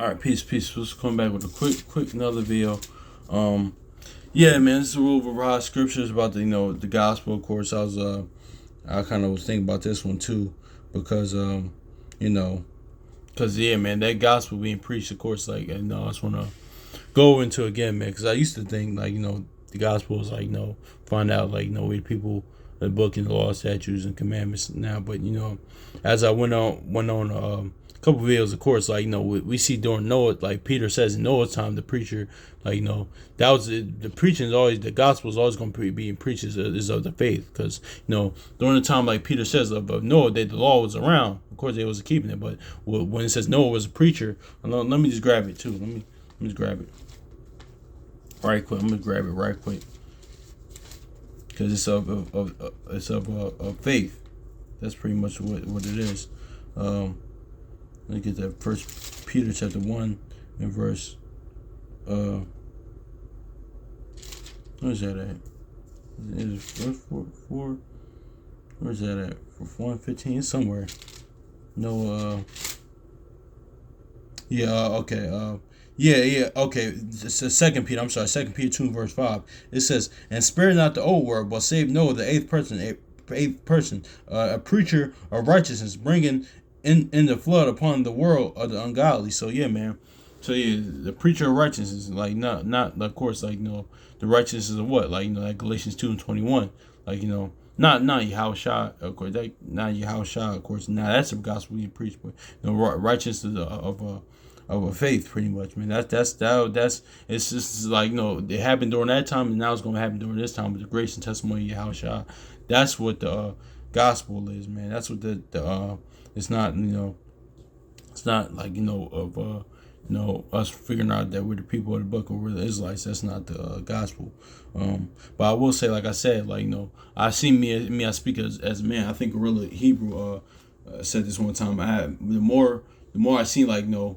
All right, peace. Let's come back with a quick another video. Um, yeah, man, this is a rule of Raw scriptures about the gospel. Of course, I kind of was thinking about this one too, because you know, because yeah, man, that gospel being preached, of course, like, and I just want to go into again, man, because I used to think like the gospel is like find out like we the people the book and the law, statutes, and commandments now, but as I went on a couple videos, of course, like we see during Noah, like Peter says in Noah's time, the preacher, like that was the preaching is always the gospel is always going to be preached is of the faith, because during the time like Peter says of Noah that the law was around, of course they was keeping it, but when it says Noah was a preacher, let me just grab it too. Let me just grab it right quick. I'm gonna grab it right quick because it's of faith. That's pretty much what it is. Let me get that First Peter chapter 1 and verse. Where's that at? Is verse 4? Where's that at? For 1:15 somewhere. No. Yeah. Okay. Yeah. Okay. It's Second Peter. I'm sorry. Second Peter 2 verse 5. It says, "And spare not the old world, but save Noah, the eighth person, a preacher of righteousness, bringing in the flood upon the world of the ungodly." So yeah, man. So yeah, the preacher of righteousness, like not of course, like the righteousness of what, like Galatians 2:21, like not Yahushua, of course, that not Yahushua, of course. Now that's the gospel you preach, but righteousness of a faith, pretty much, man. That's it's just like it happened during that time, and now it's gonna happen during this time with the grace and testimony of Yahushua. That's what the gospel is, man. That's what the it's not it's not like of us figuring out that we're the people of the book or we're the Israelites. That's not the gospel. But I will say, like I said, like I see me I speak as a man. I think Gorilla Hebrew said this one time. The more I see like the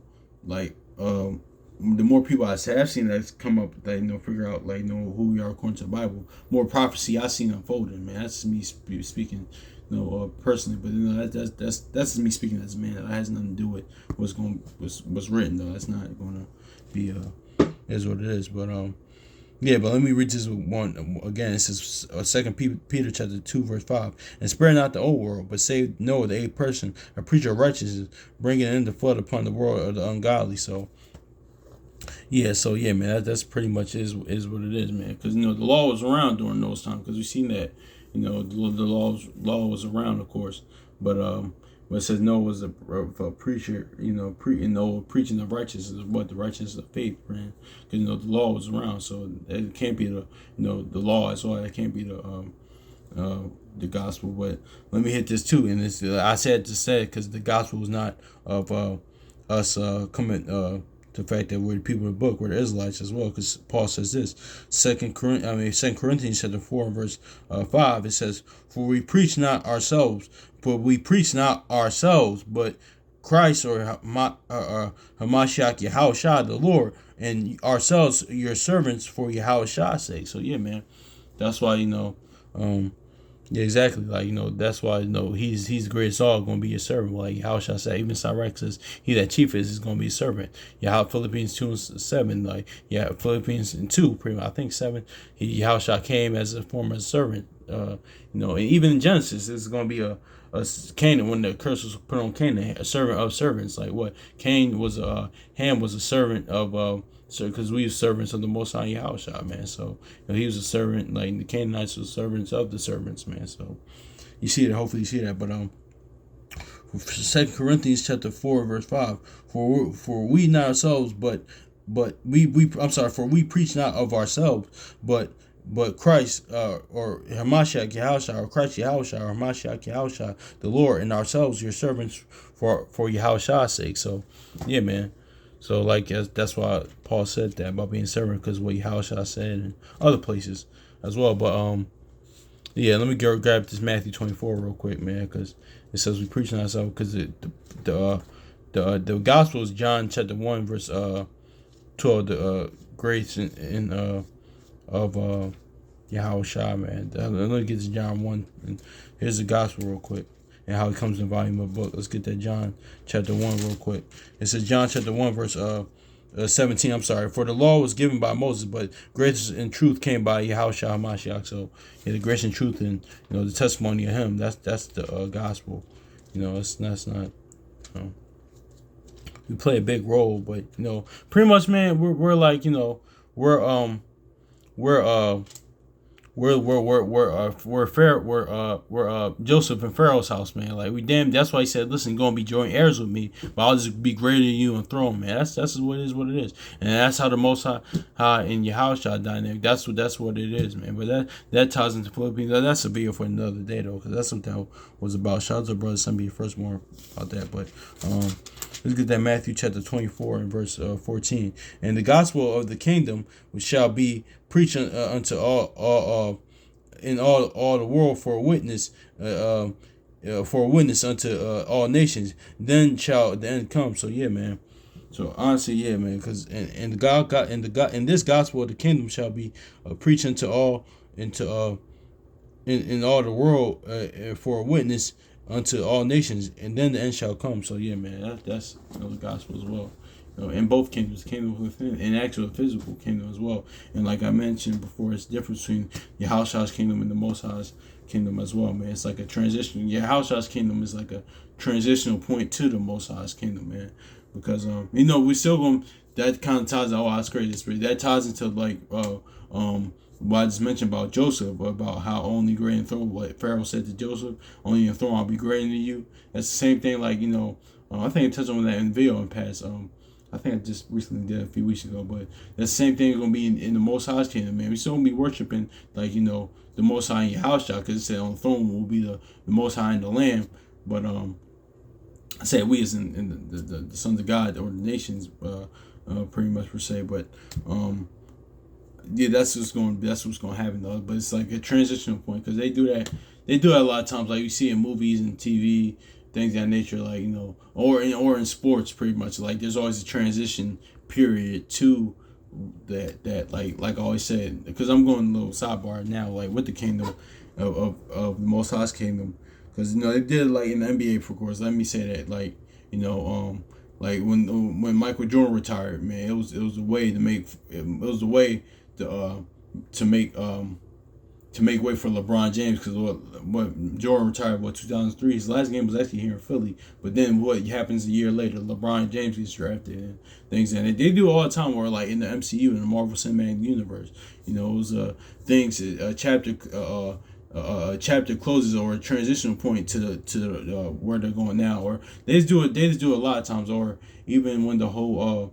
more people I've seen that's come up that figure out like who we are according to the Bible, more prophecy I seen unfolding, man. That's me speaking personally, but that's me speaking as a man. That has nothing to do with what's written, though. That's not gonna be is what it is. But yeah, but let me read this one again. It says Second Peter chapter 2 verse 5, "And spare not the old world, but save Noah, the eighth person, a preacher of righteousness, bringing in the flood upon the world of the ungodly." So yeah, man, that's pretty much is what it is, man. Because the law was around during those times. Because we seen that the law was around, of course. But it says Noah was a preacher, preaching the righteousness of what the righteousness of faith, man. Because the law was around, so it can't be the law as well. It can't be the gospel. But let me hit this too, and this I said to say because the gospel was not of us coming. The fact that we're the people of the book, we're the Israelites as well, because Paul says this, Second Corinthians chapter 4 verse 5. It says, "For we preach not ourselves, but Christ or Hamashiach Yahushua the Lord, and ourselves your servants for Yahushua's sake." So yeah, man, that's why yeah, exactly. Like that's why he's the greatest all going to be a servant. Like how shall I say? Even Sirach says, "He that chiefest is going to be a servant." Yeah, how Philippians 2:7. Like Philippians 2, pretty much, I think 7. How shall came as a former servant. And even in Genesis, it's going to be a Canaan when the curse was put on Canaan, a servant of servants. Like what Cain was, Ham was a servant of. So, because we were servants of the Most High Yahushua, man. So, he was a servant, like the Canaanites were servants of the servants, man. So, you see that. Hopefully, you see that. But 2 Corinthians chapter 4 verse 5. For we not ourselves, but for we preach not of ourselves, but Christ or Hamashiach Yahushua, or Christ Yahushua, or Hamashiach Yahushua the Lord, and ourselves your servants for Yahushua's sake. So, yeah, man. So like that's why Paul said that about being servant, because what Yahushua said in other places as well. But yeah, let me grab this Matthew 24 real quick, man, because it says we preach on ourselves, because the gospel is John chapter 1 verse 12, the grace in of Yahushua, man. Let me get to John 1. And here's the gospel real quick. and how it comes in volume of book. Let's get that John chapter 1 real quick. It says John chapter 1 verse 17. I'm sorry. For the law was given by Moses, but grace and truth came by Yahushua HaMashiach. So yeah, the grace and truth and the testimony of him. That's the gospel. It's not. We play a big role, but pretty much, man, we're like we're we're we're Joseph and Pharaoh's house, man. Like we damn. That's why he said, "Listen, you're gonna be joint heirs with me, but I'll just be greater than you on throne, man." That's what it is. What it is, and that's how the Most High in your house dynamic. That's what it is, man. But that ties into Philippians. That's a video for another day though, because that's something that was about. Shout out to brother Sunday first more about that, but let's get that Matthew chapter 24 and verse 14. And the gospel of the kingdom which shall be preached unto all in all the world for a witness unto all nations. Then shall the end come. So yeah, man. So honestly, yeah, man. Because and God in this gospel of the kingdom shall be preached unto all in all the world for a witness unto all nations, and then the end shall come. So yeah, man, that's the gospel as well. In both kingdoms, kingdom within, and actual physical kingdom as well. And like I mentioned before, it's the difference between Yahushua's kingdom and the Most High's kingdom as well, man. It's like a transition. Yahushua's kingdom is like a transitional point to the Most High's kingdom, man. Because we still going that kind of ties. Oh, that's crazy. That ties into like what I just mentioned about Joseph, about how only great in throne, what Pharaoh said to Joseph, only in throne I'll be greater than you. That's the same thing, like, I think I touched on that in video in past. I think I just recently did a few weeks ago, but that's the same thing going to be in the Most High's kingdom, man. We still going to be worshiping, like, the Most High in your house, because it said on the throne will be the Most High and the Lamb. But I say we as in the sons of God or the nations, pretty much per se. But yeah, that's what's going to happen though. But it's like a transitional point because they do that a lot of times, like you see in movies and TV, things of that nature, like or in sports, pretty much. Like there's always a transition period to that like I always said, because I'm going a little sidebar now, like with the kingdom of the Most High's kingdom, because they did it like in the NBA, of course. Let me say that, like like when Michael Jordan retired, man, it was a way to make to make way for LeBron James, because what Jordan retired 2003. His last game was actually here in Philly, but then what happens a year later? LeBron James gets drafted and things, and they do all the time. Where like in the MCU, in the Marvel Cinematic Universe, it was things a chapter closes or a transitional point to the where they're going now, or they just do it a lot of times, or even when the whole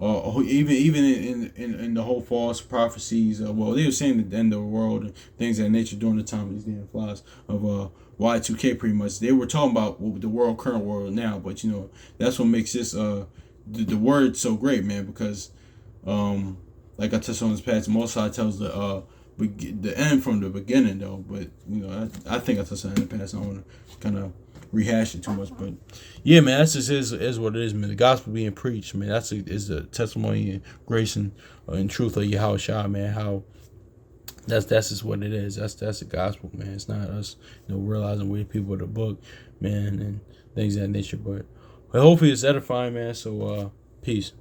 even in the whole false prophecies, well, they were saying the end of the world and things of that nature during the time of these damn flies of Y2K, pretty much. They were talking about the current world now, but that's what makes this the word so great, man, because like I touched on this past, Most High tells the end from the beginning though, but I think I touched on it in the past. I don't want to kind of rehash it too much, but yeah, man, that's just is what it is, man. The gospel being preached, man, is the testimony and grace and truth of Yahushua, man. How that's just what it is. That's the gospel, man. It's not us, realizing we're people of the book, man, and things of that nature. But hopefully it's edifying, man. So peace.